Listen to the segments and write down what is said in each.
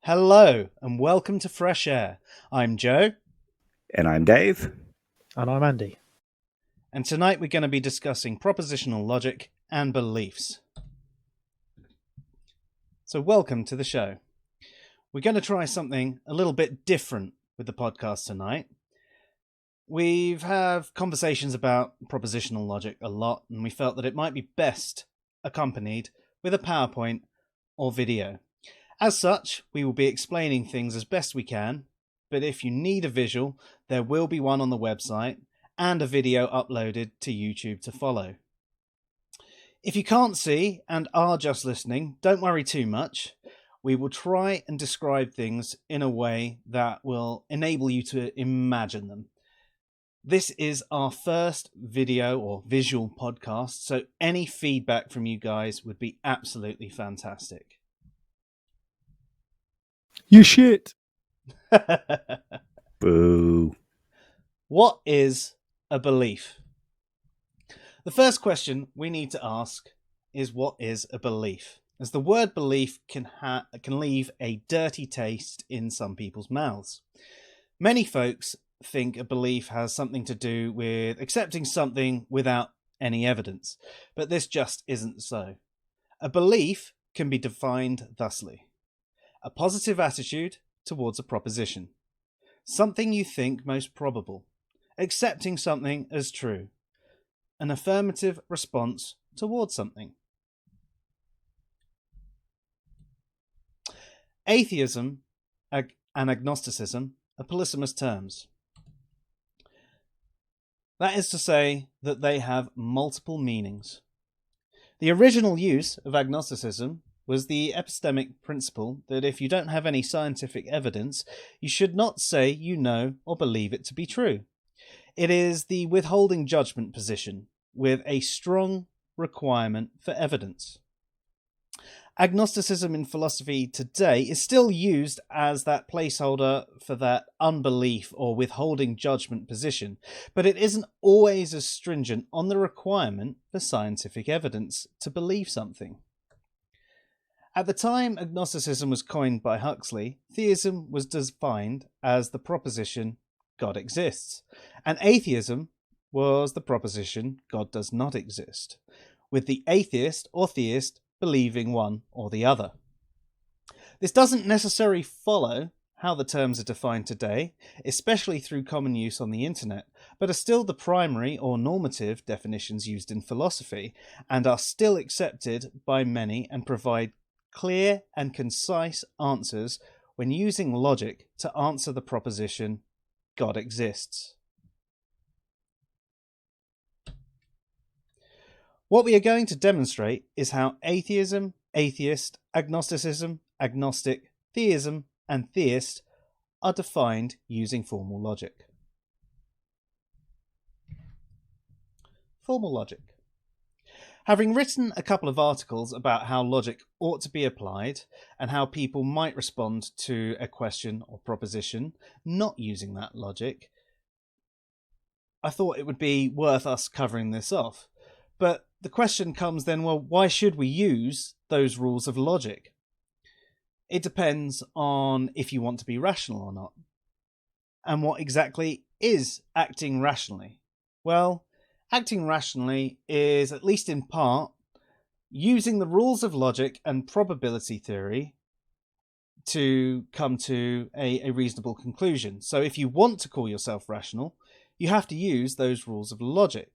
Hello and welcome to Fresh Air. I'm Joe. And I'm Dave. And I'm Andy. And tonight we're going to be discussing propositional logic and beliefs. So welcome to the show. We're going to try something a little bit different with the podcast tonight. We've had conversations about propositional logic a lot, and we felt that it might be best accompanied with a PowerPoint or video. As such, we will be explaining things as best we can, but if you need a visual, there will be one on the website and a video uploaded to YouTube to follow. If you can't see and are just listening, don't worry too much. We will try and describe things in a way that will enable you to imagine them. This is our first video or visual podcast, so any feedback from you guys would be absolutely fantastic. You shit. Boo. What is a belief? The first question we need to ask is, what is a belief? As the word belief can leave a dirty taste in some people's mouths. Many folks think a belief has something to do with accepting something without any evidence, but this just isn't so. A belief can be defined thusly: a positive attitude towards a proposition, something you think most probable, accepting something as true, an affirmative response towards something. Atheism and agnosticism are polysemous terms. That is to say that they have multiple meanings. The original use of agnosticism was the epistemic principle that if you don't have any scientific evidence, you should not say you know or believe it to be true. It is the withholding judgment position with a strong requirement for evidence. Agnosticism in philosophy today is still used as that placeholder for that unbelief or withholding judgment position, but it isn't always as stringent on the requirement for scientific evidence to believe something. At the time agnosticism was coined by Huxley, theism was defined as the proposition God exists, and atheism was the proposition God does not exist, with the atheist or theist believing one or the other. This doesn't necessarily follow how the terms are defined today, especially through common use on the internet, but are still the primary or normative definitions used in philosophy, and are still accepted by many and provide clear and concise answers when using logic to answer the proposition God exists. What we are going to demonstrate is how atheism, atheist, agnosticism, agnostic, theism, and theist are defined using formal logic. Formal logic. Having written a couple of articles about how logic ought to be applied and how people might respond to a question or proposition not using that logic, I thought it would be worth us covering this off. But the question comes then, well, why should we use those rules of logic? It depends on if you want to be rational or not. And what exactly is acting rationally? Well, acting rationally is, at least in part, using the rules of logic and probability theory to come to a reasonable conclusion. So if you want to call yourself rational, you have to use those rules of logic.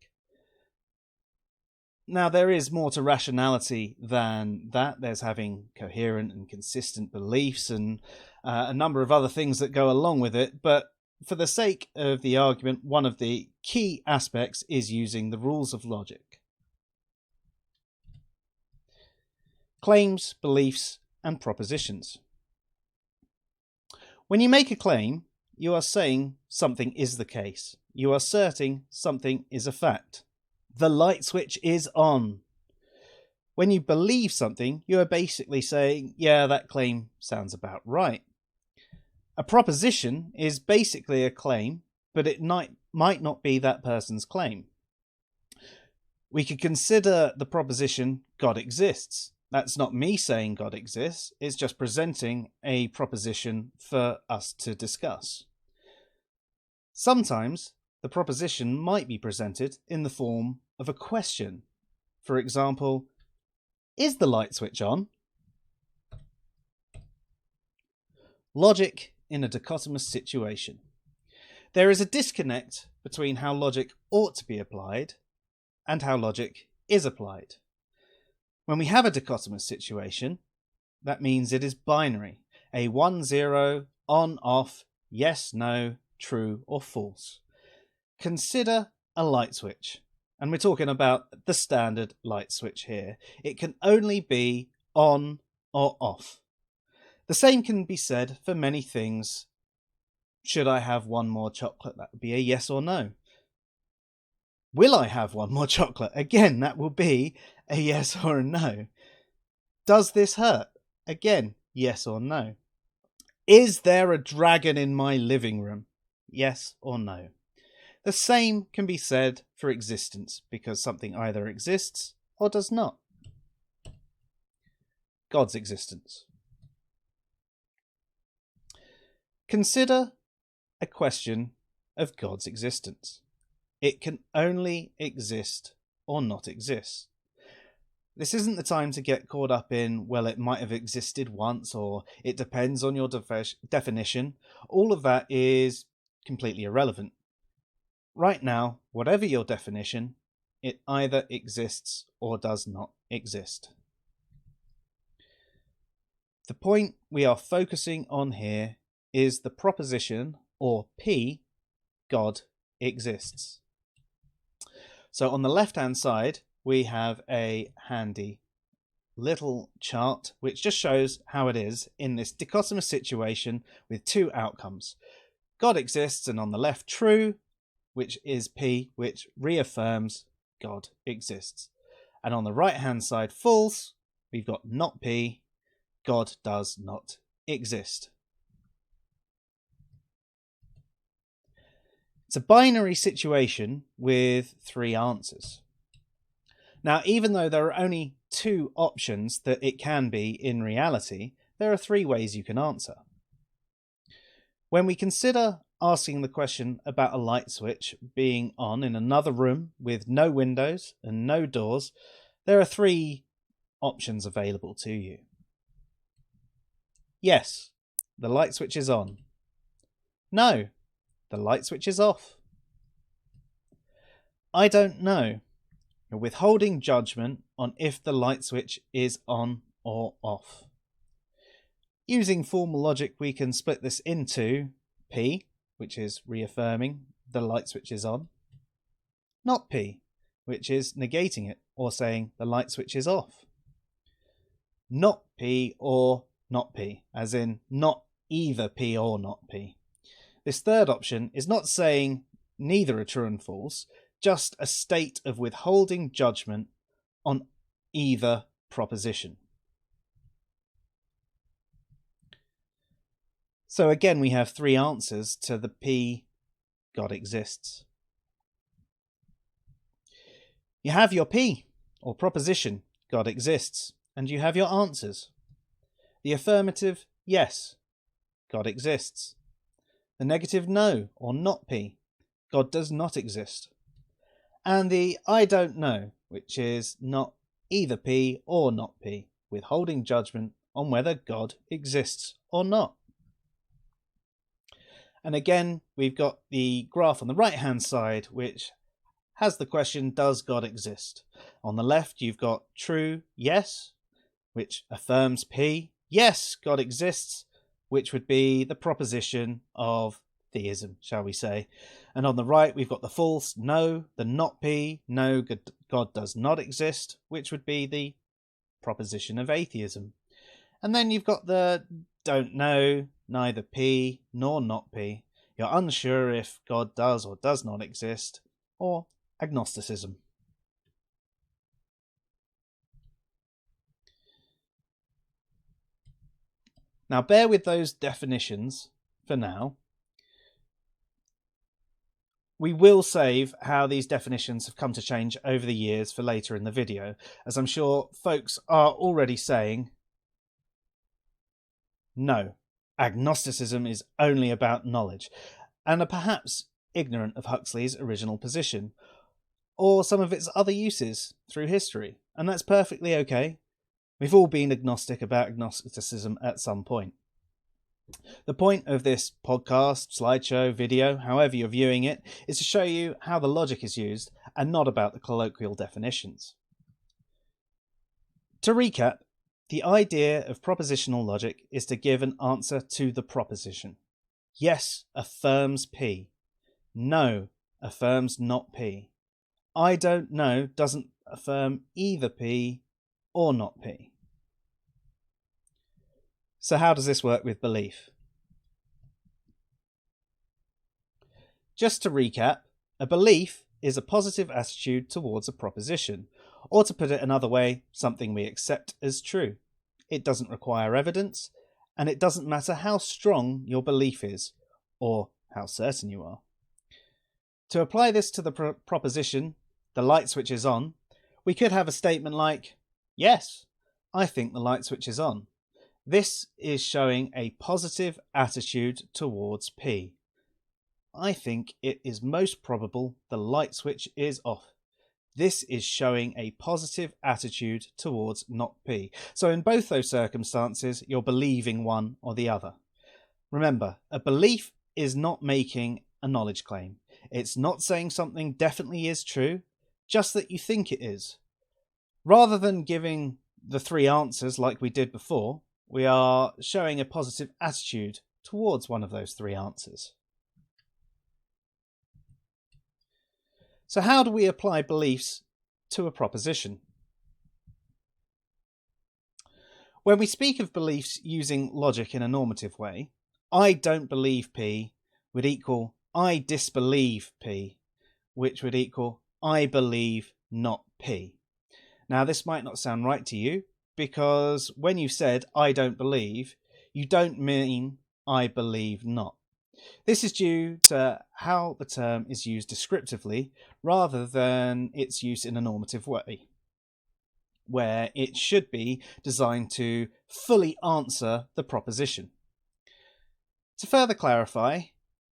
Now, there is more to rationality than that. There's having coherent and consistent beliefs and a number of other things that go along with it. But for the sake of the argument, one of the key aspects is using the rules of logic. Claims, beliefs, and propositions. When you make a claim, you are saying something is the case. You are asserting something is a fact. The light switch is on. When you believe something, you are basically saying, yeah, that claim sounds about right. A proposition is basically a claim, but it might not be that person's claim. We could consider the proposition God exists. That's not me saying God exists, it's just presenting a proposition for us to discuss. Sometimes the proposition might be presented in the form of a question. For example, is the light switch on? Logic in a dichotomous situation. There is a disconnect between how logic ought to be applied and how logic is applied. When we have a dichotomous situation, that means it is binary, a 1-0, on, off, yes, no, true or false. Consider a light switch, and we're talking about the standard light switch here. It can only be on or off. The same can be said for many things. Should I have one more chocolate? That would be a yes or no. Will I have one more chocolate? Again, that will be a yes or a no. Does this hurt? Again, yes or no. Is there a dragon in my living room? Yes or no. The same can be said for existence, because something either exists or does not. God's existence. Consider a question of God's existence. It can only exist or not exist. This isn't the time to get caught up in, well, it might have existed once, or it depends on your definition. All of that is completely irrelevant. Right now, whatever your definition, it either exists or does not exist. The point we are focusing on here is the proposition, or P, God exists. So on the left-hand side, we have a handy little chart which just shows how it is in this dichotomous situation with two outcomes. God exists, and on the left, true, which is P, which reaffirms God exists. And on the right-hand side, false, we've got not P, God does not exist. It's a binary situation with three answers. Now, even though there are only two options that it can be in reality, there are three ways you can answer. When we consider asking the question about a light switch being on in another room with no windows and no doors, there are three options available to you. Yes, the light switch is on. No, the light switch is off. I don't know. You're withholding judgment on if the light switch is on or off. Using formal logic, we can split this into P, which is reaffirming the light switch is on, not P, which is negating it or saying the light switch is off. Not P or not P, as in not either P or not P. This third option is not saying neither are true and false, just a state of withholding judgment on either proposition. So again, we have three answers to the P, God exists. You have your P, or proposition, God exists, and you have your answers. The affirmative, yes, God exists. The negative, no, or not P, God does not exist. And the I don't know, which is not either P or not P, withholding judgment on whether God exists or not. And again, we've got the graph on the right-hand side, which has the question, does God exist? On the left, you've got true, yes, which affirms P. Yes, God exists, which would be the proposition of theism, shall we say. And on the right, we've got the false, no, the not P, no, God does not exist, which would be the proposition of atheism. And then you've got the don't know, neither P nor not P. You're unsure if God does or does not exist, or agnosticism. Now bear with those definitions for now. We will save how these definitions have come to change over the years for later in the video, as I'm sure folks are already saying, no, agnosticism is only about knowledge, and are perhaps ignorant of Huxley's original position, or some of its other uses through history, and that's perfectly okay. We've all been agnostic about agnosticism at some point. The point of this podcast, slideshow, video, however you're viewing it, is to show you how the logic is used and not about the colloquial definitions. To recap, the idea of propositional logic is to give an answer to the proposition. Yes affirms P. No affirms not P. I don't know doesn't affirm either P or not P. So how does this work with belief? Just to recap, a belief is a positive attitude towards a proposition, or to put it another way, something we accept as true. It doesn't require evidence, and it doesn't matter how strong your belief is, or how certain you are. To apply this to the proposition, the light switch is on, we could have a statement like, yes, I think the light switch is on. This is showing a positive attitude towards P. I think it is most probable the light switch is off. This is showing a positive attitude towards not P. So in both those circumstances, you're believing one or the other. Remember, a belief is not making a knowledge claim. It's not saying something definitely is true, just that you think it is. Rather than giving the three answers like we did before, we are showing a positive attitude towards one of those three answers. So how do we apply beliefs to a proposition? When we speak of beliefs using logic in a normative way, I don't believe P would equal I disbelieve P, which would equal I believe not P. Now this might not sound right to you, because when you said I don't believe, you don't mean I believe not. This is due to how the term is used descriptively rather than its use in a normative way, where it should be designed to fully answer the proposition. To further clarify,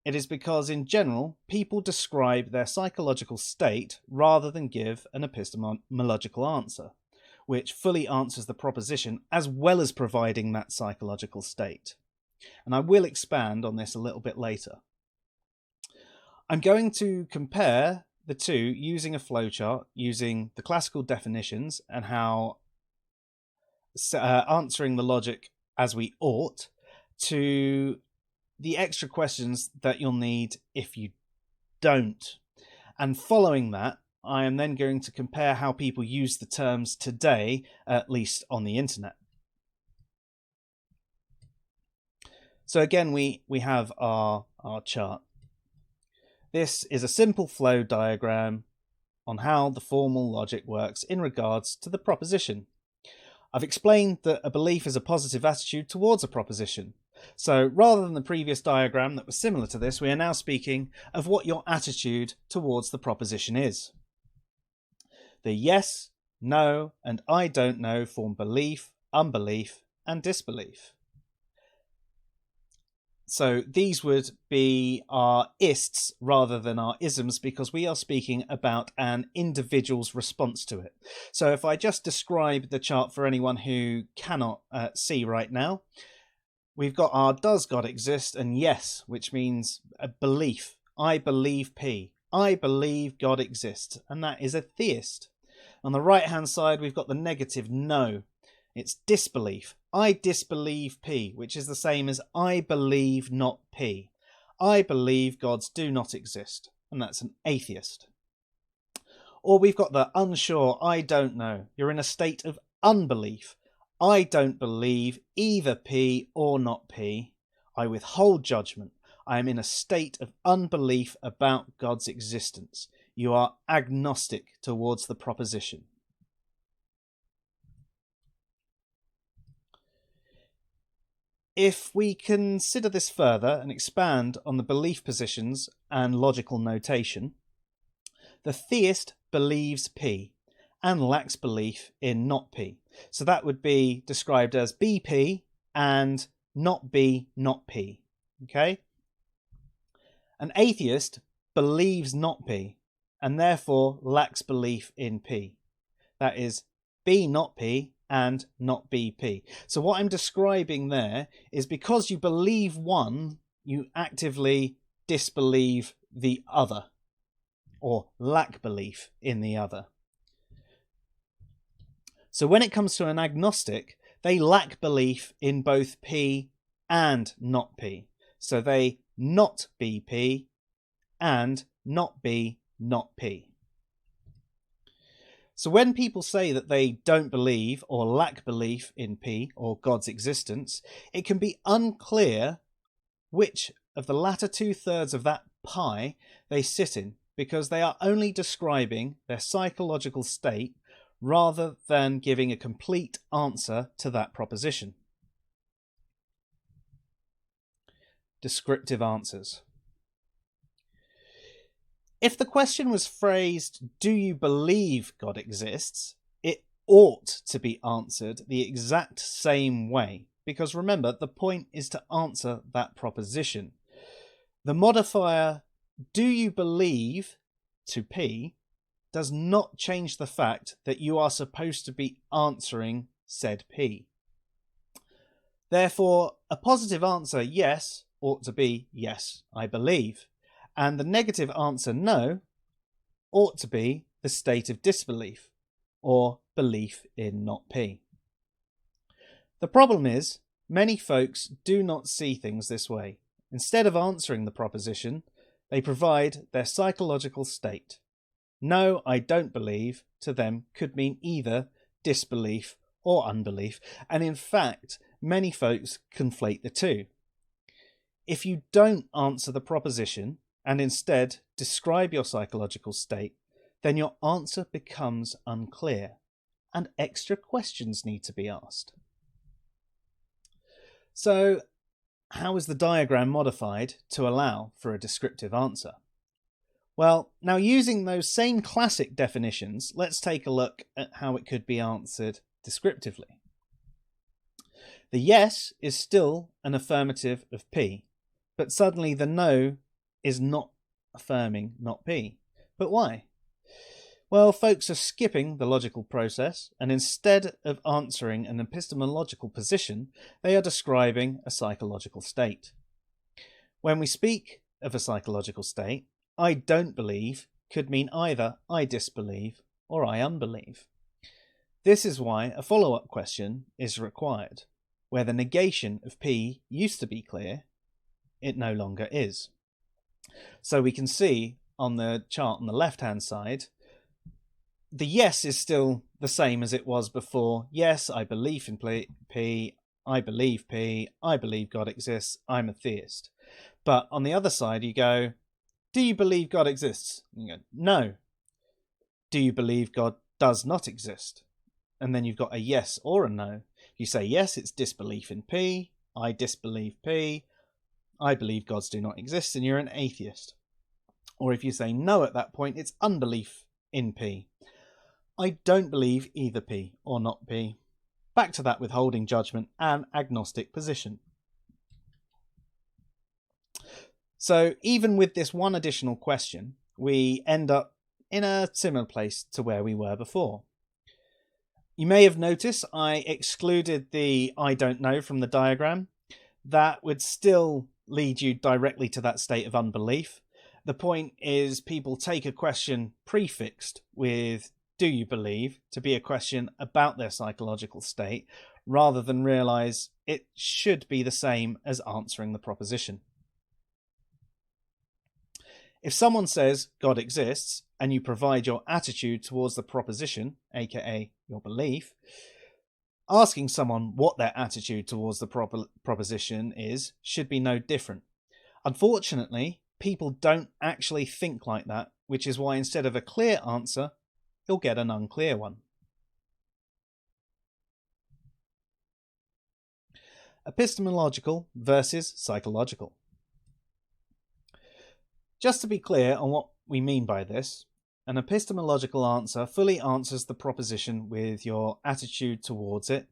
it is because in general people describe their psychological state rather than give an epistemological answer, which fully answers the proposition as well as providing that psychological state. And I will expand on this a little bit later. I'm going to compare the two using a flowchart, using the classical definitions and how answering the logic as we ought to the extra questions that you'll need if you don't. And following that, I am then going to compare how people use the terms today, at least on the internet. So again, we have our chart. This is a simple flow diagram on how the formal logic works in regards to the proposition. I've explained that a belief is a positive attitude towards a proposition. So rather than the previous diagram that was similar to this, we are now speaking of what your attitude towards the proposition is. The yes, no, and I don't know form belief, unbelief, and disbelief. So these would be our ists rather than our isms, because we are speaking about an individual's response to it. So if I just describe the chart for anyone who cannot see right now, we've got our does God exist and yes, which means a belief. I believe P. I believe God exists, and that is a theist. On the right hand side, we've got the negative no. It's disbelief. I disbelieve P, which is the same as I believe not P. I believe gods do not exist, and that's an atheist. Or we've got the unsure, I don't know. You're in a state of unbelief. I don't believe either P or not P. I withhold judgment. I am in a state of unbelief about God's existence. You are agnostic towards the proposition. If we consider this further and expand on the belief positions and logical notation, the theist believes P and lacks belief in not P. So that would be described as BP and not B, not P. Okay? An atheist believes not P and therefore lacks belief in P. That is B not P and not BP. So what I'm describing there is because you believe one, you actively disbelieve the other or lack belief in the other. So when it comes to an agnostic, they lack belief in both P and not P. So they not be P and not be not P. So when people say that they don't believe or lack belief in P or God's existence, it can be unclear which of the latter 2/3 of that pie they sit in, because they are only describing their psychological state rather than giving a complete answer to that proposition. Descriptive answers. If the question was phrased, "Do you believe God exists?" it ought to be answered the exact same way, because remember, the point is to answer that proposition. The modifier, "Do you believe?" to P does not change the fact that you are supposed to be answering said P. Therefore, a positive answer, yes, ought to be, "Yes, I believe." And the negative answer, "No," ought to be the state of disbelief, or belief in not P. The problem is, many folks do not see things this way. Instead of answering the proposition, they provide their psychological state. "No, I don't believe," to them could mean either disbelief or unbelief, and in fact, many folks conflate the two. If you don't answer the proposition, and instead describe your psychological state, then your answer becomes unclear, and extra questions need to be asked. So, how is the diagram modified to allow for a descriptive answer? Well, now using those same classic definitions, let's take a look at how it could be answered descriptively. The yes is still an affirmative of P, but suddenly the no is not affirming not P. But why? Well, folks are skipping the logical process, and instead of answering an epistemological position, they are describing a psychological state. When we speak of a psychological state, "I don't believe" could mean either "I disbelieve" or "I unbelieve." This is why a follow-up question is required. Where the negation of P used to be clear, it no longer is. So we can see on the chart on the left-hand side, the yes is still the same as it was before. "Yes, I believe in P, I believe P, I believe God exists, I'm a theist." But on the other side, you go, "Do you believe God exists?" You go, "No." "Do you believe God does not exist?" And then you've got a yes or a no. If you say yes, it's disbelief in P, I disbelieve P, I believe gods do not exist, and you're an atheist. Or if you say no at that point, it's unbelief in P. I don't believe either P or not P. Back to that withholding judgment and agnostic position. So even with this one additional question, we end up in a similar place to where we were before. You may have noticed I excluded the "I don't know" from the diagram. That would still lead you directly to that state of unbelief. The point is, people take a question prefixed with "do you believe" to be a question about their psychological state, rather than realize it should be the same as answering the proposition. If someone says God exists, and you provide your attitude towards the proposition, aka your belief, asking someone what their attitude towards the proposition is should be no different. Unfortunately, people don't actually think like that, which is why instead of a clear answer, you'll get an unclear one. epistemological versus psychological. Just to be clear on what we mean by this, an epistemological answer fully answers the proposition with your attitude towards it.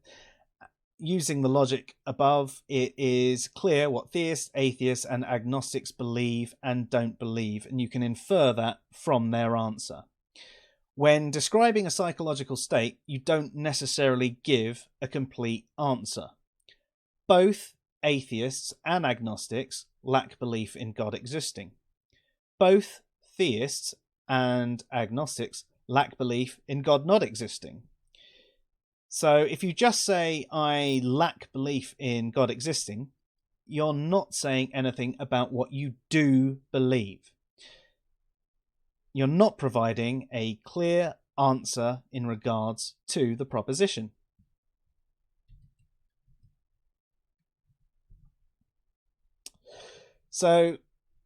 Using the logic above, it is clear what theists, atheists, and agnostics believe and don't believe, and you can infer that from their answer. When describing a psychological state, you don't necessarily give a complete answer. Both atheists and agnostics lack belief in God existing. Both theists and agnostics lack belief in God not existing. So if you just say, I lack belief in God existing, you're not saying anything about what you do believe. You're not providing a clear answer in regards to the proposition. So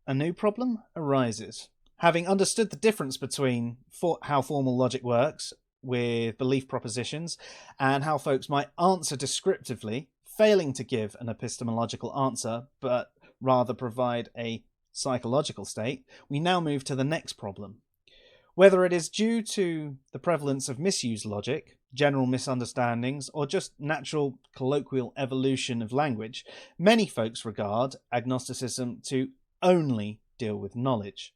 a new problem arises. Having understood the difference between how formal logic works with belief propositions and how folks might answer descriptively, failing to give an epistemological answer but rather provide a psychological state, we now move to the next problem. Whether it is due to the prevalence of misused logic, general misunderstandings, or just natural colloquial evolution of language, many folks regard agnosticism to only deal with knowledge.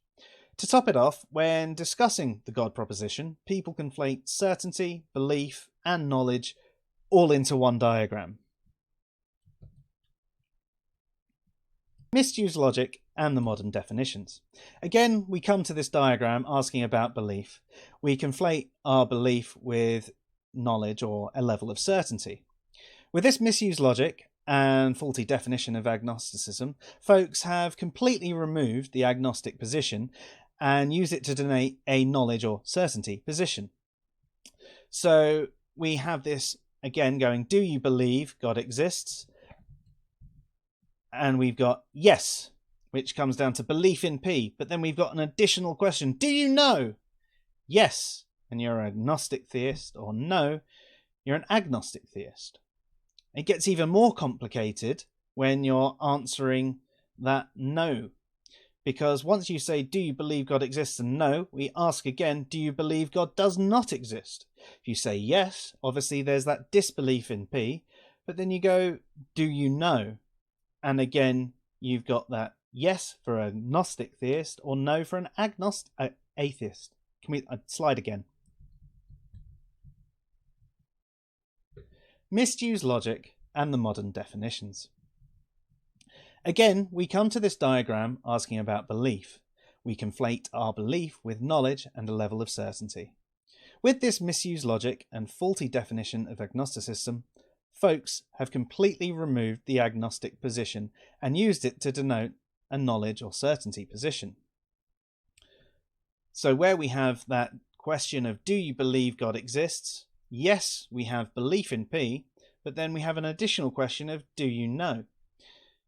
To top it off, when discussing the God proposition, people conflate certainty, belief, and knowledge all into one diagram. Misused logic and the modern definitions. Again, we come to this diagram asking about belief. We conflate our belief with knowledge or a level of certainty. With this misused logic and faulty definition of agnosticism, folks have completely removed the agnostic position and use it to denote a knowledge or certainty position. So we have this again going, do you believe God exists? And we've got yes, which comes down to belief in P. But then we've got an additional question. Do you know? Yes, and you're an agnostic theist, or no, you're an agnostic theist. It gets even more complicated when you're answering that no. Because once you say, do you believe God exists, and no, we ask again, do you believe God does not exist? If you say yes, obviously there's that disbelief in P, but then you go, do you know? And again, you've got that yes for a Gnostic theist or no for an atheist. Can we slide again? Misused logic and the modern definitions. Again, we come to this diagram asking about belief. We conflate our belief with knowledge and a level of certainty. With this misused logic and faulty definition of agnosticism, folks have completely removed the agnostic position and used it to denote a knowledge or certainty position. So where we have that question of do you believe God exists? Yes, we have belief in P, but then we have an additional question of do you know?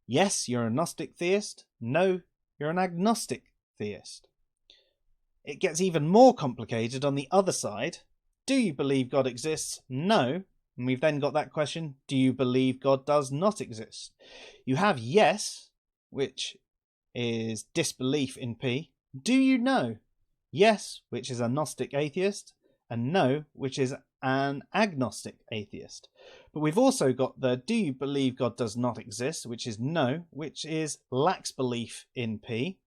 Yes, you're a Gnostic theist. No, you're an agnostic theist. It gets even more complicated on the other side. Do you believe God exists? No. And we've then got that question, do you believe God does not exist? You have yes, which is disbelief in P. Do you know? Yes, which is a Gnostic atheist, and no, which is an agnostic atheist. But we've also got the do you believe God does not exist, which is no, which is lacks belief in P,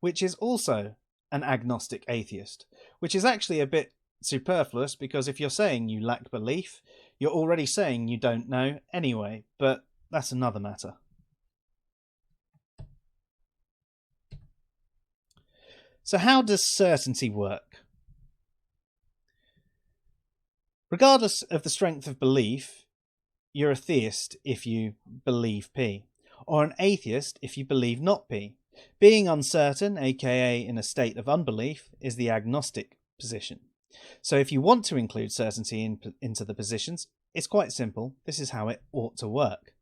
which is also an agnostic atheist, which is actually a bit superfluous because if you're saying you lack belief, you're already saying you don't know anyway, but that's another matter. So how does certainty work? Regardless of the strength of belief, you're a theist if you believe P, or an atheist if you believe not P. Being uncertain, aka in a state of unbelief, is the agnostic position. So if you want to include certainty into the positions, it's quite simple. This is how it ought to work.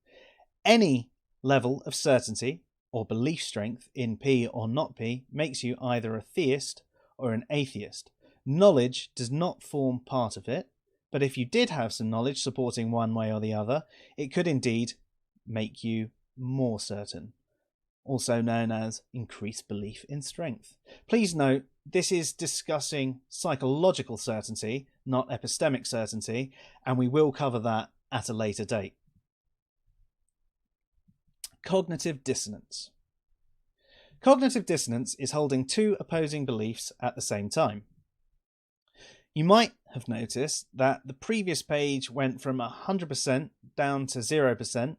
Any level of certainty or belief strength in P or not P makes you either a theist or an atheist. Knowledge does not form part of it, but if you did have some knowledge supporting one way or the other, it could indeed make you more certain, also known as increased belief in strength. Please note, this is discussing psychological certainty, not epistemic certainty, and we will cover that at a later date. Cognitive dissonance. Cognitive dissonance is holding two opposing beliefs at the same time. You might have noticed that the previous page went from 100% down to 0%,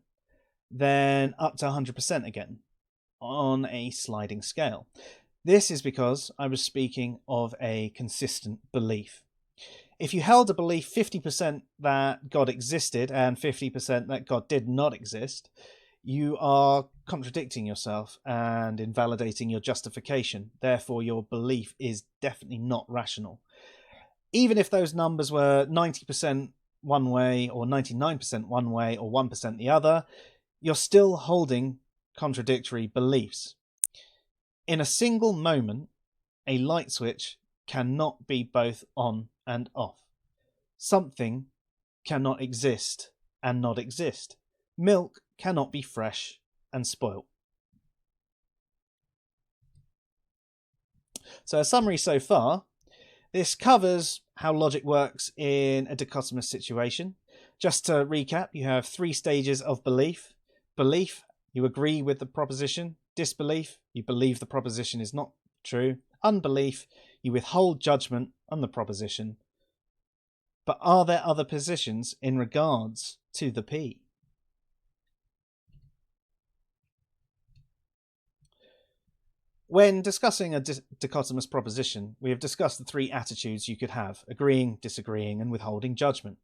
then up to 100% again, on a sliding scale. This is because I was speaking of a consistent belief. If you held a belief 50% that God existed and 50% that God did not exist, you are contradicting yourself and invalidating your justification. Therefore, your belief is definitely not rational. Even if those numbers were 90% one way or 99% one way or 1% the other, you're still holding contradictory beliefs. In a single moment, a light switch cannot be both on and off. Something cannot exist and not exist. Milk cannot be fresh and spoilt. So a summary so far. This covers how logic works in a dichotomous situation. Just to recap, you have three stages of belief. Belief, you agree with the proposition. Disbelief, you believe the proposition is not true. Unbelief, you withhold judgment on the proposition. But are there other positions in regards to the P? When discussing a dichotomous proposition, we have discussed the three attitudes you could have: agreeing, disagreeing, and withholding judgment.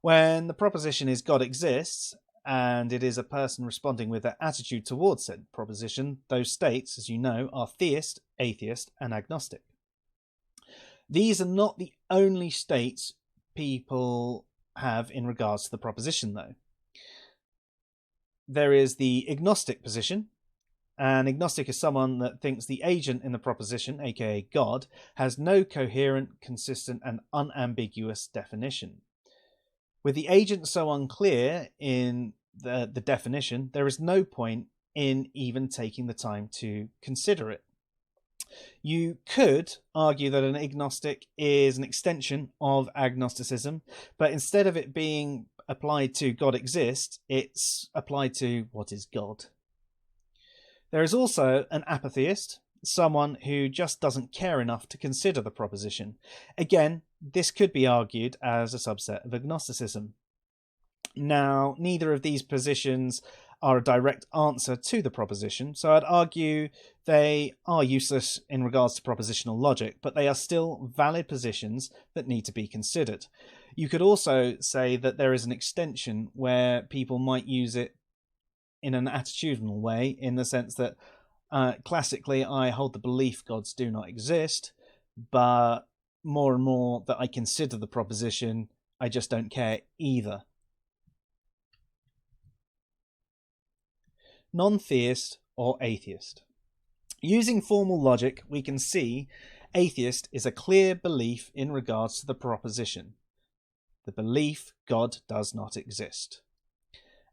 When the proposition is God exists, and it is a person responding with their attitude towards said proposition, those states, as you know, are theist, atheist, and agnostic. These are not the only states people have in regards to the proposition, though. There is the agnostic position. An agnostic is someone that thinks the agent in the proposition, aka God, has no coherent, consistent, and unambiguous definition. With the agent so unclear in the definition, there is no point in even taking the time to consider it. You could argue that an agnostic is an extension of agnosticism, but instead of it being applied to God exists, it's applied to what is God. There is also an apatheist, someone who just doesn't care enough to consider the proposition. Again, this could be argued as a subset of agnosticism. Now, neither of these positions are a direct answer to the proposition, so I'd argue they are useless in regards to propositional logic, but they are still valid positions that need to be considered. You could also say that there is an extension where people might use it in an attitudinal way, in the sense that classically I hold the belief gods do not exist, but more and more that I consider the proposition, I just don't care either. Non-theist or atheist. Using formal logic, we can see atheist is a clear belief in regards to the proposition. The belief God does not exist.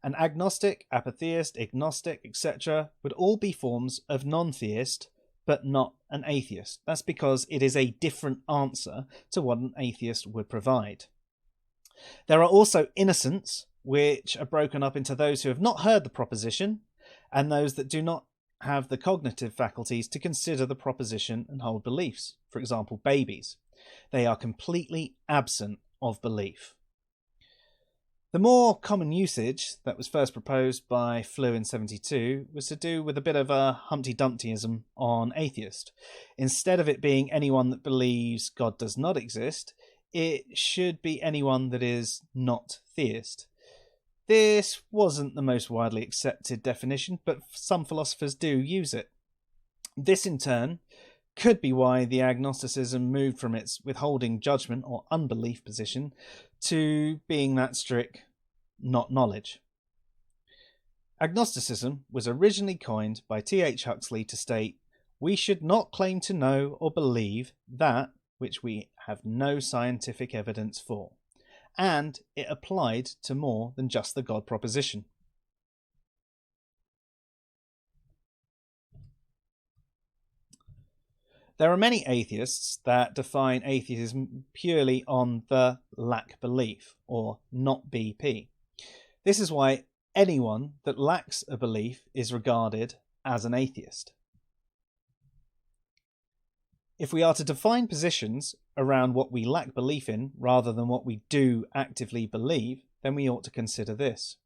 An agnostic, apatheist, agnostic, etc. would all be forms of non-theist, but not an atheist. That's because it is a different answer to what an atheist would provide. There are also innocents, which are broken up into those who have not heard the proposition, and those that do not have the cognitive faculties to consider the proposition and hold beliefs. For example, babies. They are completely absent of belief. The more common usage that was first proposed by Flew in 1972 was to do with a bit of a Humpty Dumptyism on atheist. Instead of it being anyone that believes God does not exist, it should be anyone that is not theist. This wasn't the most widely accepted definition, but some philosophers do use it. This in turn could be why the agnosticism moved from its withholding judgment or unbelief position to being that strict not knowledge. Agnosticism was originally coined by T.H. Huxley to state, "We should not claim to know or believe that which we have no scientific evidence for," and it applied to more than just the God proposition. There are many atheists that define atheism purely on the lack belief, or not BP. This is why anyone that lacks a belief is regarded as an atheist. If we are to define positions around what we lack belief in rather than what we do actively believe, then we ought to consider this.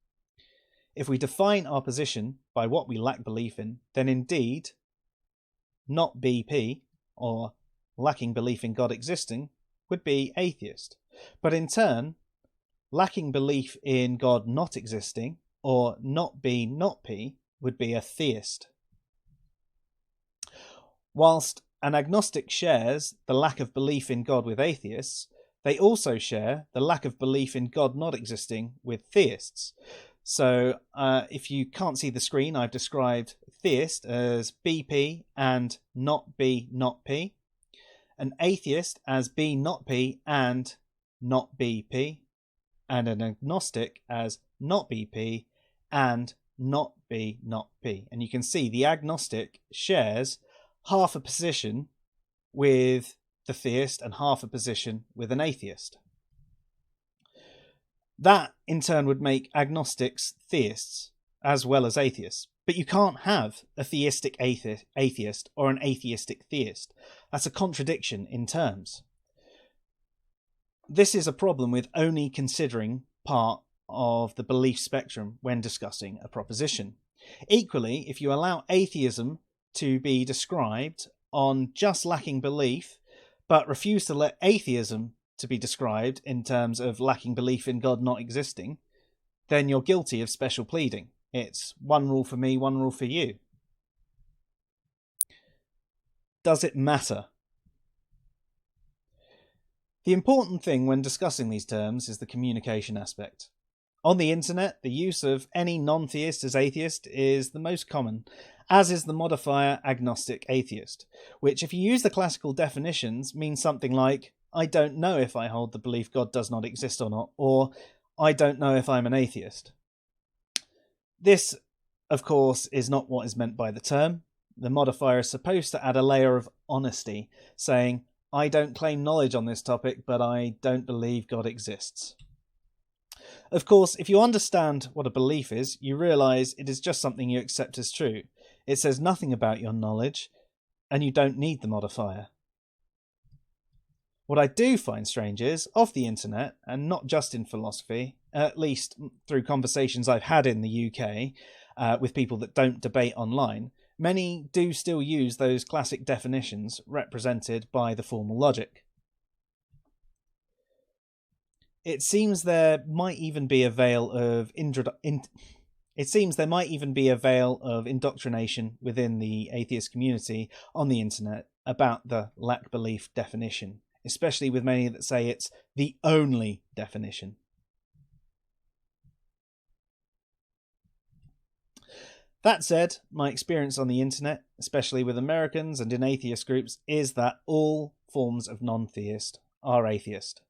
If we define our position by what we lack belief in, then indeed, not BP, or lacking belief in God existing, would be atheist. But in turn, lacking belief in God not existing, or not B, not P, would be a theist. Whilst an agnostic shares the lack of belief in God with atheists, they also share the lack of belief in God not existing with theists. So if you can't see the screen, I've described theist as BP and not B, not P, an atheist as B, not P and not BP, and an agnostic as not BP and not B, not P. And you can see the agnostic shares half a position with the theist and half a position with an atheist. That in turn would make agnostics theists as well as atheists. But you can't have a theistic atheist or an atheistic theist. That's a contradiction in terms. This is a problem with only considering part of the belief spectrum when discussing a proposition. Equally, if you allow atheism to be described on just lacking belief, but refuse to let atheism to be described in terms of lacking belief in God not existing, then you're guilty of special pleading. It's one rule for me, one rule for you. Does it matter? The important thing when discussing these terms is the communication aspect. On the internet, the use of any non-theist as atheist is the most common, as is the modifier agnostic atheist, which if you use the classical definitions means something like, I don't know if I hold the belief God does not exist or not, or I don't know if I'm an atheist. This, of course, is not what is meant by the term. The modifier is supposed to add a layer of honesty, saying, I don't claim knowledge on this topic, but I don't believe God exists. Of course, if you understand what a belief is, you realise it is just something you accept as true. It says nothing about your knowledge, and you don't need the modifier. What I do find strange is, off the internet, and not just in philosophy, at least through conversations I've had in the UK with people that don't debate online, many do still use those classic definitions represented by the formal logic. It seems there might even be a veil of indoctrination within the atheist community on the internet about the lack belief definition, especially with many that say it's the only definition. That said, my experience on the internet, especially with Americans and in atheist groups, is that all forms of non-theist are atheist.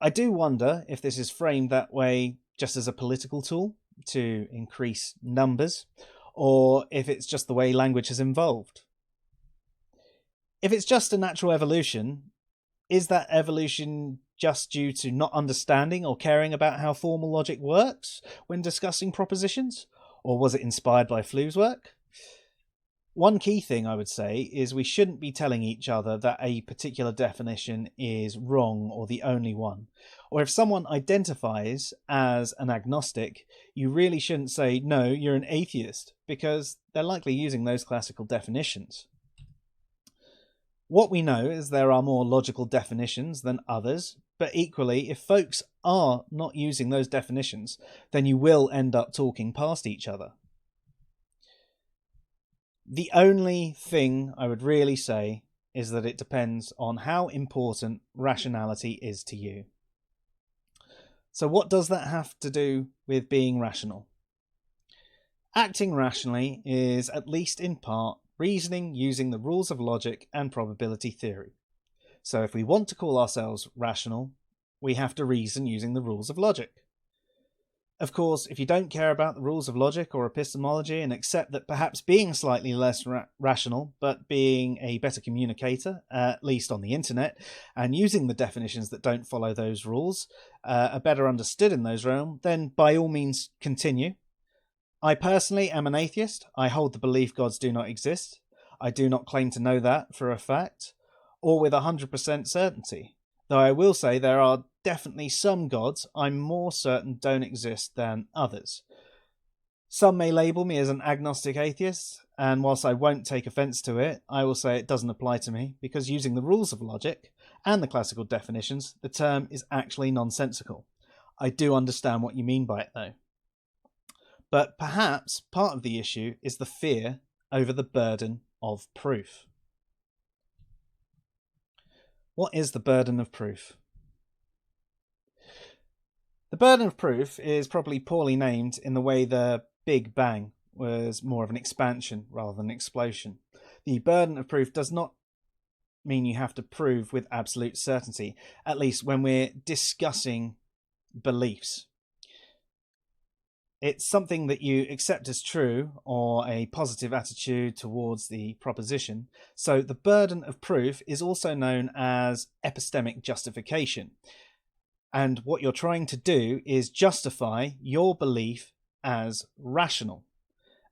I do wonder if this is framed that way just as a political tool to increase numbers, or if it's just the way language has evolved. If it's just a natural evolution, is that evolution just due to not understanding or caring about how formal logic works when discussing propositions? Or was it inspired by Flu's work? One key thing I would say is we shouldn't be telling each other that a particular definition is wrong or the only one. Or if someone identifies as an agnostic, you really shouldn't say, no, you're an atheist, because they're likely using those classical definitions. What we know is there are more logical definitions than others, but equally, if folks are not using those definitions, then you will end up talking past each other. The only thing I would really say is that it depends on how important rationality is to you. So what does that have to do with being rational? Acting rationally is, at least in part, reasoning using the rules of logic and probability theory. So if we want to call ourselves rational, we have to reason using the rules of logic. Of course, if you don't care about the rules of logic or epistemology and accept that perhaps being slightly less rational, but being a better communicator, at least on the internet, and using the definitions that don't follow those rules, are better understood in those realms, then by all means continue. I personally am an atheist. I hold the belief gods do not exist. I do not claim to know that for a fact, or with 100% certainty. Though I will say there are definitely some gods I'm more certain don't exist than others. Some may label me as an agnostic atheist, and whilst I won't take offence to it, I will say it doesn't apply to me, because using the rules of logic and the classical definitions, the term is actually nonsensical. I do understand what you mean by it, though. But perhaps part of the issue is the fear over the burden of proof. What is the burden of proof? The burden of proof is probably poorly named in the way the Big Bang was more of an expansion rather than an explosion. The burden of proof does not mean you have to prove with absolute certainty, at least when we're discussing beliefs. It's something that you accept as true or a positive attitude towards the proposition. So the burden of proof is also known as epistemic justification. And what you're trying to do is justify your belief as rational.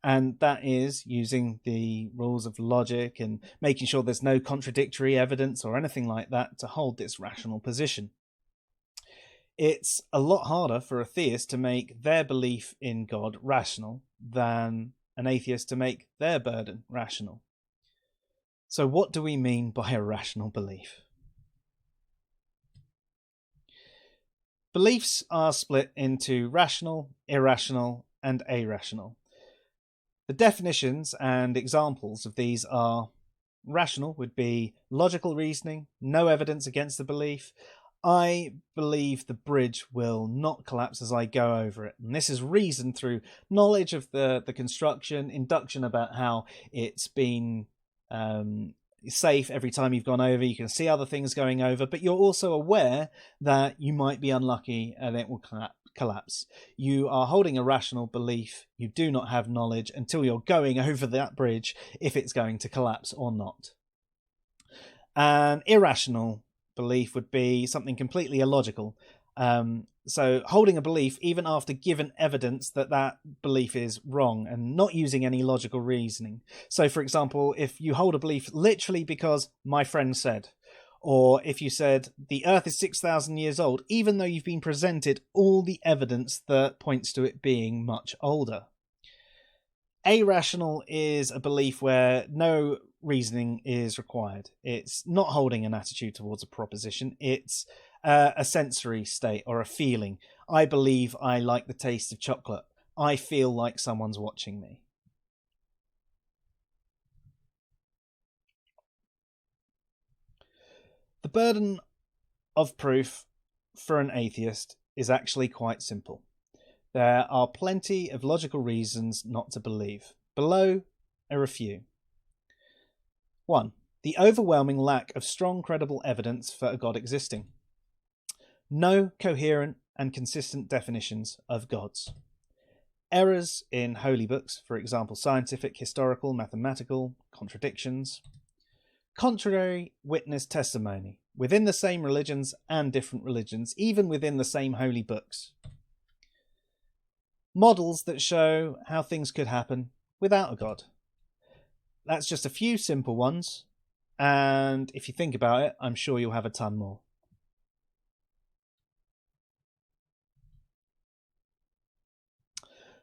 And that is using the rules of logic and making sure there's no contradictory evidence or anything like that to hold this rational position. It's a lot harder for a theist to make their belief in God rational than an atheist to make their burden rational. So what do we mean by a rational belief? Beliefs are split into rational, irrational, and irrational. The definitions and examples of these are: rational would be logical reasoning, no evidence against the belief. I believe the bridge will not collapse as I go over it. And this is reasoned through knowledge of the construction, induction about how it's been safe every time you've gone over. You can see other things going over, but you're also aware that you might be unlucky and it will collapse. You are holding a rational belief. You do not have knowledge until you're going over that bridge if it's going to collapse or not. An irrational belief would be something completely illogical. So holding a belief even after given evidence that that belief is wrong and not using any logical reasoning. So for example, if you hold a belief literally because my friend said, or if you said the earth is 6,000 years old, even though you've been presented all the evidence that points to it being much older. Irrational is a belief where no reasoning is required. It's not holding an attitude towards a proposition. It's a sensory state or a feeling. I believe I like the taste of chocolate. I feel like someone's watching me. The burden of proof for an atheist is actually quite simple. There are plenty of logical reasons not to believe. Below are a few. 1. The overwhelming lack of strong, credible evidence for a God existing. No coherent and consistent definitions of gods. Errors in holy books, for example, scientific, historical, mathematical, contradictions. Contrary witness testimony, within the same religions and different religions, even within the same holy books. Models that show how things could happen without a God. That's just a few simple ones, and if you think about it, I'm sure you'll have a ton more.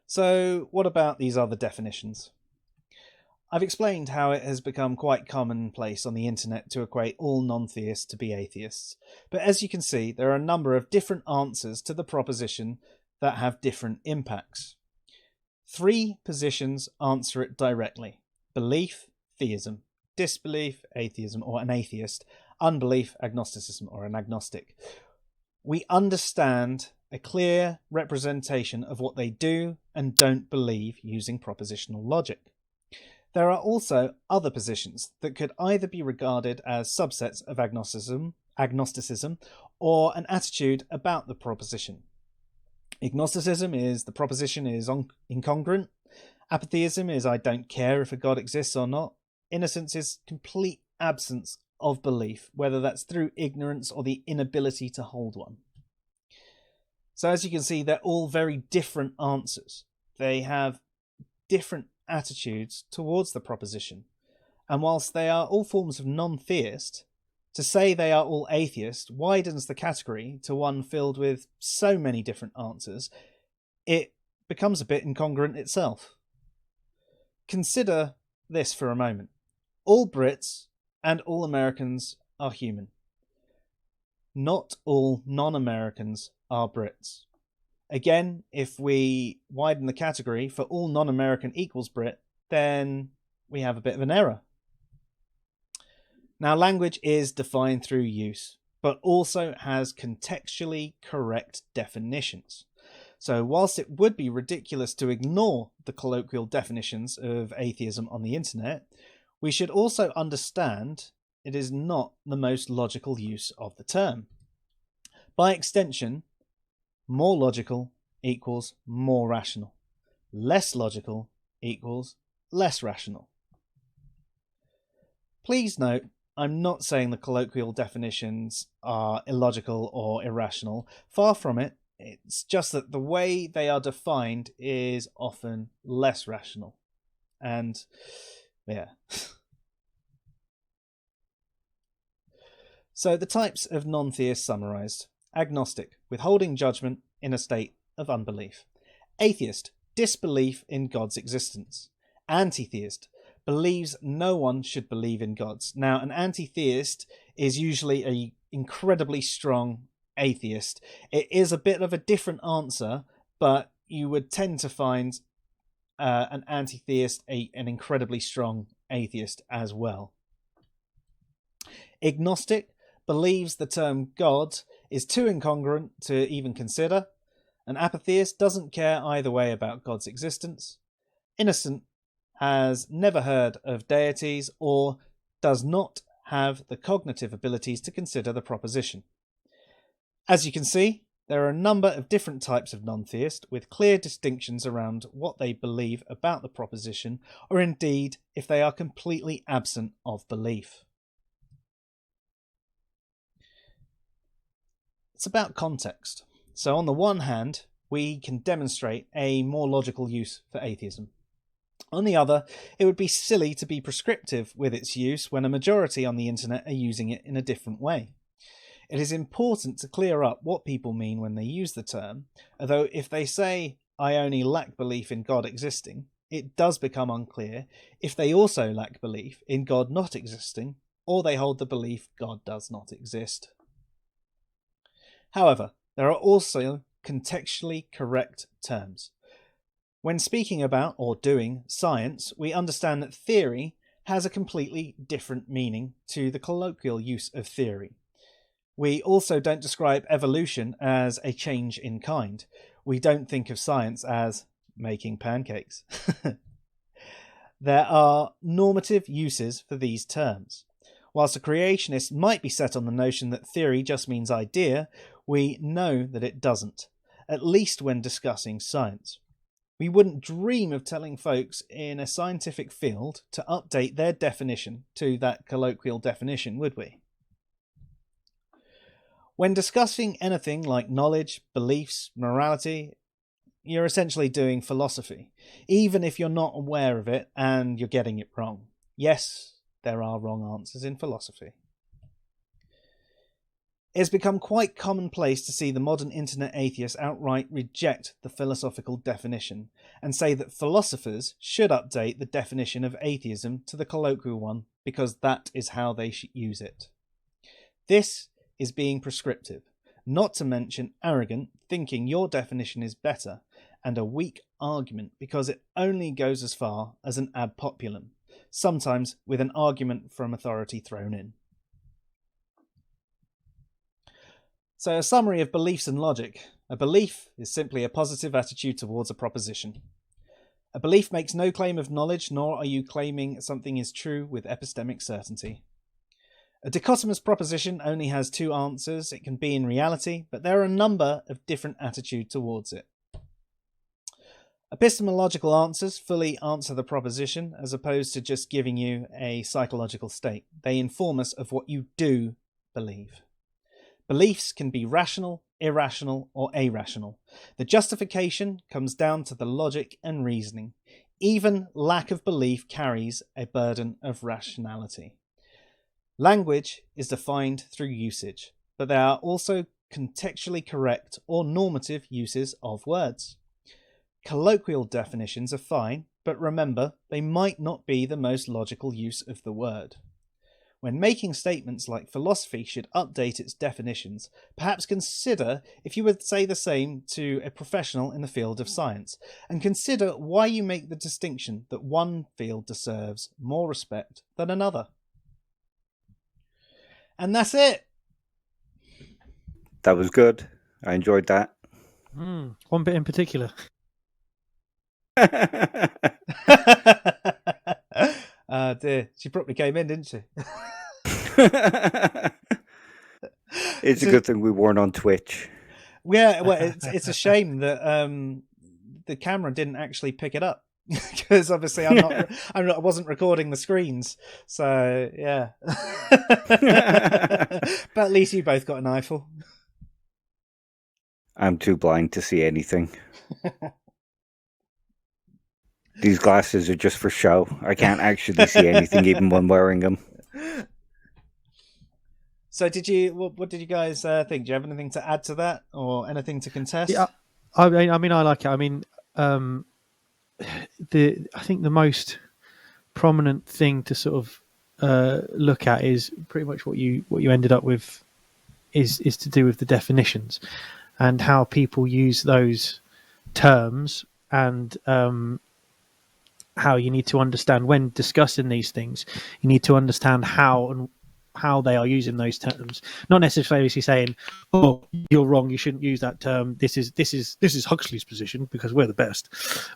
So, what about these other definitions? I've explained how it has become quite commonplace on the internet to equate all non-theists to be atheists, but as you can see, there are a number of different answers to the proposition that have different impacts. 3 positions answer it directly: belief, theism; disbelief, atheism or an atheist; unbelief, agnosticism or an agnostic. We understand a clear representation of what they do and don't believe using propositional logic. There are also other positions that could either be regarded as subsets of agnosticism or an attitude about the proposition. Agnosticism is the proposition is incongruent. Apatheism is I don't care if a God exists or not. Innocence is complete absence of belief, whether that's through ignorance or the inability to hold one. So as you can see, they're all very different answers. They have different attitudes towards the proposition. And whilst they are all forms of non-theist, to say they are all atheist widens the category to one filled with so many different answers, it becomes a bit incongruent itself. Consider this for a moment. All Brits and all Americans are human. Not all non-Americans are Brits. Again, if we widen the category for all non-American equals Brit, then we have a bit of an error. Now, language is defined through use, but also has contextually correct definitions. So whilst it would be ridiculous to ignore the colloquial definitions of atheism on the internet, we should also understand it is not the most logical use of the term. By extension, more logical equals more rational. Less logical equals less rational. Please note, I'm not saying the colloquial definitions are illogical or irrational. Far from it. It's just that the way they are defined is often less rational. And, yeah. So the types of non-theists summarized. Agnostic, withholding judgment in a state of unbelief. Atheist, disbelief in God's existence. Anti-theist, believes no one should believe in gods. Now, an anti-theist is usually an incredibly strong atheist. It is a bit of a different answer, but you would tend to find an anti-theist an incredibly strong atheist as well. Agnostic believes the term God is too incongruent to even consider. An apatheist doesn't care either way about God's existence. Innocent has never heard of deities or does not have the cognitive abilities to consider the proposition. As you can see, there are a number of different types of non-theist with clear distinctions around what they believe about the proposition, or indeed if they are completely absent of belief. It's about context. So on the one hand, we can demonstrate a more logical use for atheism. On the other, it would be silly to be prescriptive with its use when a majority on the internet are using it in a different way. It is important to clear up what people mean when they use the term, although if they say, I only lack belief in God existing, it does become unclear if they also lack belief in God not existing, or they hold the belief God does not exist. However, there are also contextually correct terms. When speaking about or doing science, we understand that theory has a completely different meaning to the colloquial use of theory. We also don't describe evolution as a change in kind. We don't think of science as making pancakes. There are normative uses for these terms. Whilst a creationist might be set on the notion that theory just means idea, we know that it doesn't, at least when discussing science. We wouldn't dream of telling folks in a scientific field to update their definition to that colloquial definition, would we? When discussing anything like knowledge, beliefs, morality, you're essentially doing philosophy, even if you're not aware of it and you're getting it wrong. Yes, there are wrong answers in philosophy. It's become quite commonplace to see the modern internet atheists outright reject the philosophical definition and say that philosophers should update the definition of atheism to the colloquial one because that is how they should use it. This is being prescriptive, not to mention arrogant, thinking your definition is better, and a weak argument because it only goes as far as an ad populum, sometimes with an argument from authority thrown in. So a summary of beliefs and logic. A belief is simply a positive attitude towards a proposition. A belief makes no claim of knowledge, nor are you claiming something is true with epistemic certainty. A dichotomous proposition only has two answers. It can be in reality, but there are a number of different attitudes towards it. Epistemological answers fully answer the proposition, as opposed to just giving you a psychological state. They inform us of what you do believe. Beliefs can be rational, irrational, or irrational. The justification comes down to the logic and reasoning. Even lack of belief carries a burden of rationality. Language is defined through usage, but there are also contextually correct or normative uses of words. Colloquial definitions are fine, but remember, they might not be the most logical use of the word. When making statements like philosophy should update its definitions, perhaps consider if you would say the same to a professional in the field of science, and consider why you make the distinction that one field deserves more respect than another. And that's it. That was good. I enjoyed that. One bit in particular. Dear, she probably came in, didn't she? It's a good thing we weren't on Twitch. Yeah, well, it's a shame that the camera didn't actually pick it up, because obviously I wasn't recording the screens, so yeah. But at least you both got an eyeful. I'm too blind to see anything. These glasses are just for show. I can't actually see anything even when wearing them. So what did you guys think? Do you have anything to add to that, or anything to contest? Yeah, I mean, I like it. I mean, I think the most prominent thing to sort of look at is pretty much what you ended up with is to do with the definitions and how people use those terms, and how you need to understand when discussing these things. You need to understand how they are using those terms, not necessarily saying, "Oh, you're wrong. You shouldn't use that term. This is Huxley's position because we're the best."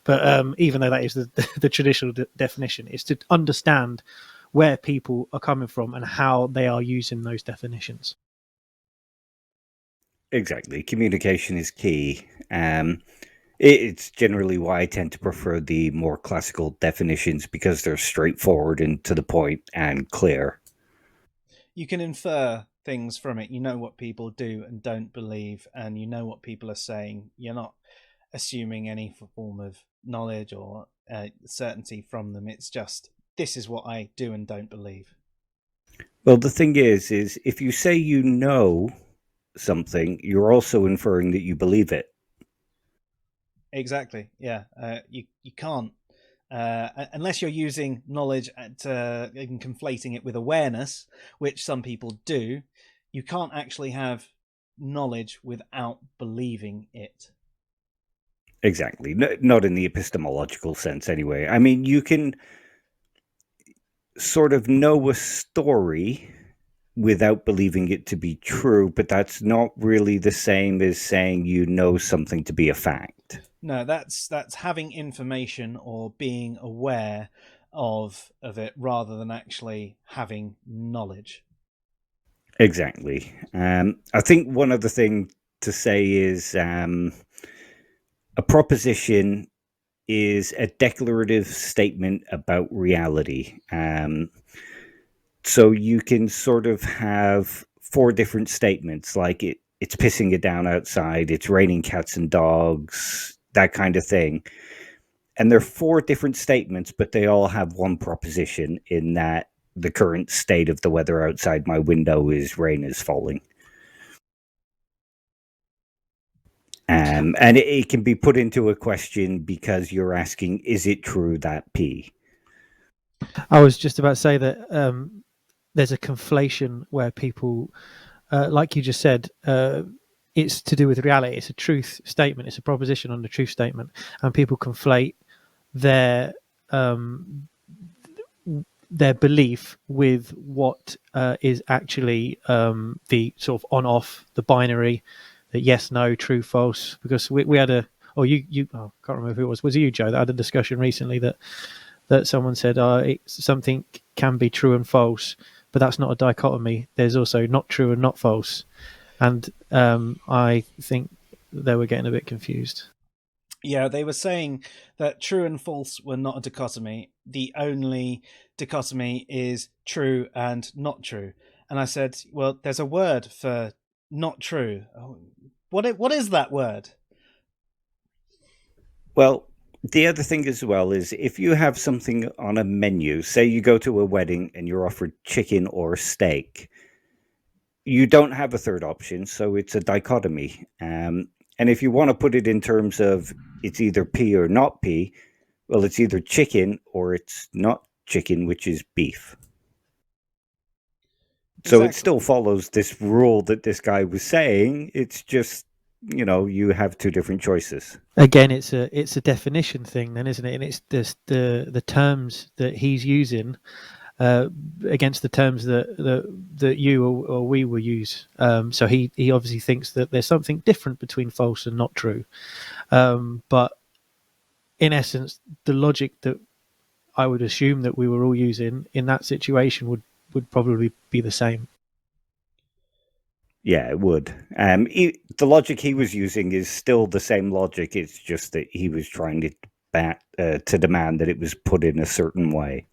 But even though that is the traditional definition, is to understand where people are coming from and how they are using those definitions. Exactly. Communication is key. It's generally why I tend to prefer the more classical definitions, because they're straightforward and to the point and clear. You can infer things from it. You know what people do and don't believe, and you know what people are saying. You're not assuming any form of knowledge or certainty from them. It's just, this is what I do and don't believe. Well, the thing is if you say you know something, you're also inferring that you believe it. Exactly. Yeah. You can't, unless you're using knowledge and conflating it with awareness, which some people do. You can't actually have knowledge without believing it. Exactly. Not in the epistemological sense, anyway. I mean, you can sort of know a story without believing it to be true, but that's not really the same as saying you know something to be a fact. No, that's having information or being aware of it rather than actually having knowledge. Exactly. I think one other thing to say is a proposition is a declarative statement about reality. So you can sort of have four different statements, like it's pissing it down outside, it's raining cats and dogs, that kind of thing. And they're four different statements, but they all have one proposition, in that the current state of the weather outside my window is rain is falling. And it can be put into a question because you're asking, is it true that P? I was just about to say that there's a conflation where people, like you just said, it's to do with reality. It's a truth statement. It's a proposition on the truth statement, and people conflate their belief with what is actually the sort of on-off, the binary, the yes, no, true, false. Because we had I can't remember who it was. Was it you, Joe, that had a discussion recently that someone said something can be true and false, but that's not a dichotomy. There's also not true and not false, and I think they were getting a bit confused. Yeah, they were saying that true and false were not a dichotomy. The only dichotomy is true and not true. And I said, well, there's a word for not true. What is that word? Well, the other thing as well is if you have something on a menu, say you go to a wedding and you're offered chicken or steak, you don't have a third option, so it's a dichotomy. And if you want to put it in terms of it's either P or not P, well, it's either chicken or it's not chicken, which is beef. So it still follows this rule that this guy was saying. It's just, you have two different choices. Again, it's a definition thing, then, isn't it? And it's the terms that he's using against the terms that you or we will use. So he obviously thinks that there's something different between false and not true. But in essence, the logic that I would assume that we were all using in that situation would probably be the same. Yeah, it would. The logic he was using is still the same logic. It's just that he was trying to demand that it was put in a certain way.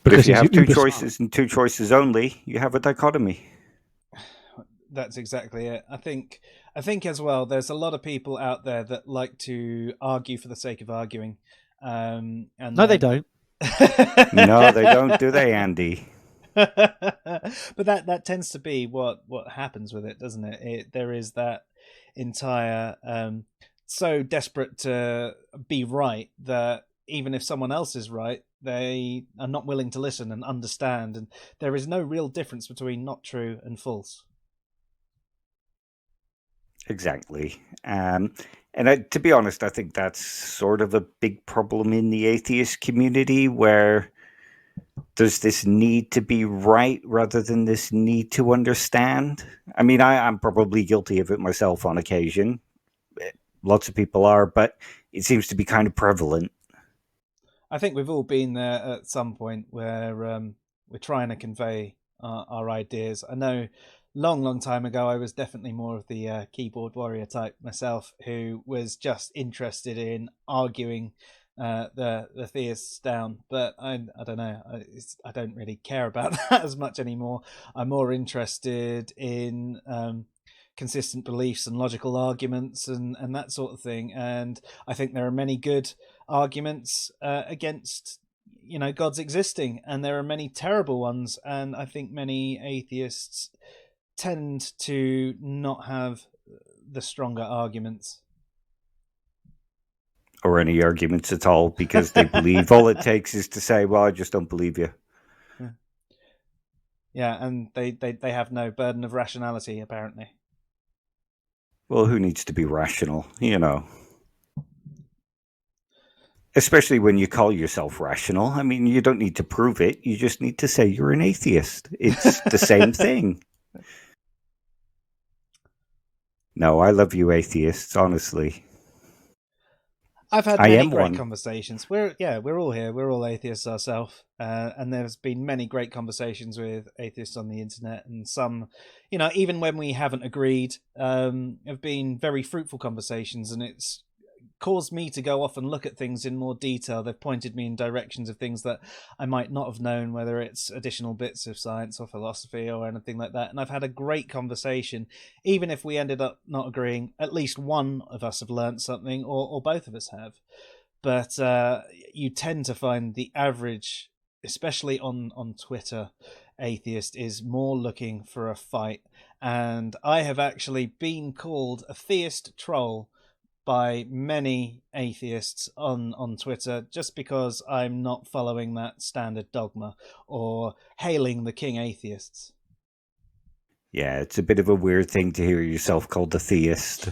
But if you have two choices and two choices only, you have a dichotomy. That's exactly it. I think as well, there's a lot of people out there that like to argue for the sake of arguing. They don't. No, they don't, do they, Andy? But that tends to be what happens with it, doesn't it? There is that entire so desperate to be right that even if someone else is right, they are not willing to listen and understand, and there is no real difference between not true and false. Exactly. And to be honest, I think that's sort of a big problem in the atheist community, where there's this need to be right rather than this need to understand. I mean, I'm probably guilty of it myself on occasion. Lots of people are, but it seems to be kind of prevalent. I think we've all been there at some point where we're trying to convey our ideas. I know long time ago, I was definitely more of the keyboard warrior type myself, who was just interested in arguing the theists down. But I don't know. I don't really care about that as much anymore. I'm more interested in consistent beliefs and logical arguments and that sort of thing. And I think there are many good arguments against God's existing, and there are many terrible ones. And I think many atheists tend to not have the stronger arguments. Or any arguments at all, because they believe all it takes is to say, well, I just don't believe you. Yeah, and they have no burden of rationality, apparently. Well, who needs to be rational, Especially when you call yourself rational. I mean, you don't need to prove it. You just need to say you're an atheist. It's the same thing. No, I love you atheists, honestly. I've had many great conversations. We're all here. We're all atheists ourselves. And there's been many great conversations with atheists on the internet. And some, even when we haven't agreed, have been very fruitful conversations. And it's caused me to go off and look at things in more detail. They've pointed me in directions of things that I might not have known, whether it's additional bits of science or philosophy or anything like that. And I've had a great conversation. Even if we ended up not agreeing, at least one of us have learned something, or both of us have. But you tend to find the average, especially on Twitter, atheist is more looking for a fight. And I have actually been called a theist troll by many atheists on Twitter, just because I'm not following that standard dogma or hailing the king atheists. Yeah, it's a bit of a weird thing to hear yourself called a theist.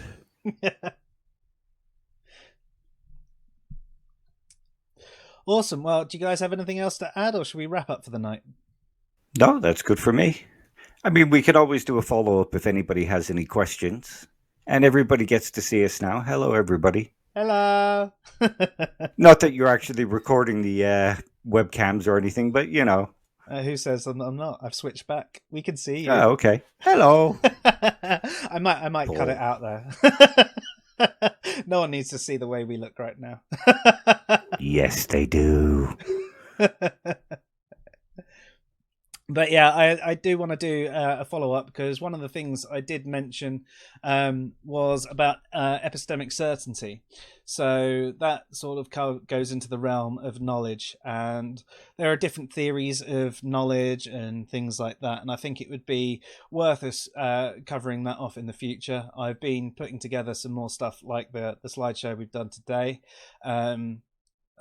Awesome. Well, do you guys have anything else to add, or should we wrap up for the night? No, that's good for me. I mean, we could always do a follow-up if anybody has any questions. And everybody gets to see us now. Hello, everybody. Hello. Not that you're actually recording the webcams or anything, but Who says I'm not? I've switched back. We can see you. Oh, okay. Hello. I might cut Paul. it out there. No one needs to see the way we look right now. Yes, they do. But yeah, I do want to do a follow-up, because one of the things I did mention was about epistemic certainty. So that sort of goes into the realm of knowledge, and there are different theories of knowledge and things like that, and I think it would be worth us covering that off in the future. I've been putting together some more stuff like the slideshow we've done today,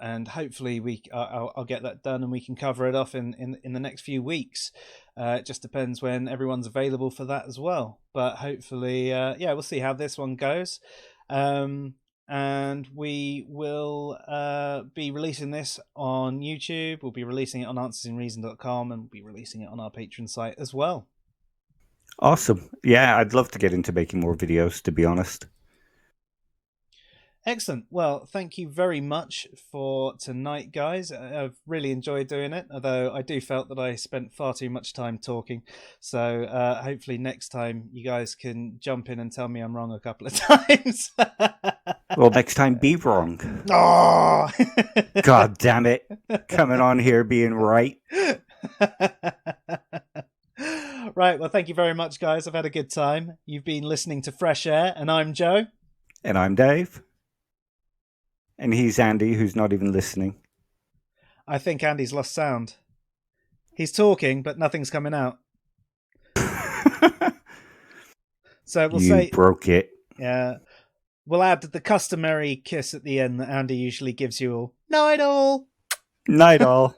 and hopefully I'll get that done, and we can cover it off in the next few weeks. It just depends when everyone's available for that as well. But hopefully, we'll see how this one goes. And we will be releasing this on YouTube. We'll be releasing it on answersinreason.com, and we'll be releasing it on our Patreon site as well. Awesome. Yeah, I'd love to get into making more videos, to be honest. Excellent. Well, thank you very much for tonight, guys. I've really enjoyed doing it, although I do felt that I spent far too much time talking. So hopefully next time you guys can jump in and tell me I'm wrong a couple of times. Well, next time, be wrong. Oh! God damn it. Coming on here being right. Right. Well, thank you very much, guys. I've had a good time. You've been listening to Fresh Air, and I'm Joe. And I'm Dave. And he's Andy, who's not even listening. I think Andy's lost sound. He's talking, but nothing's coming out. So we'll say... You broke it. Yeah. We'll add the customary kiss at the end that Andy usually gives you all. Night all! Night all.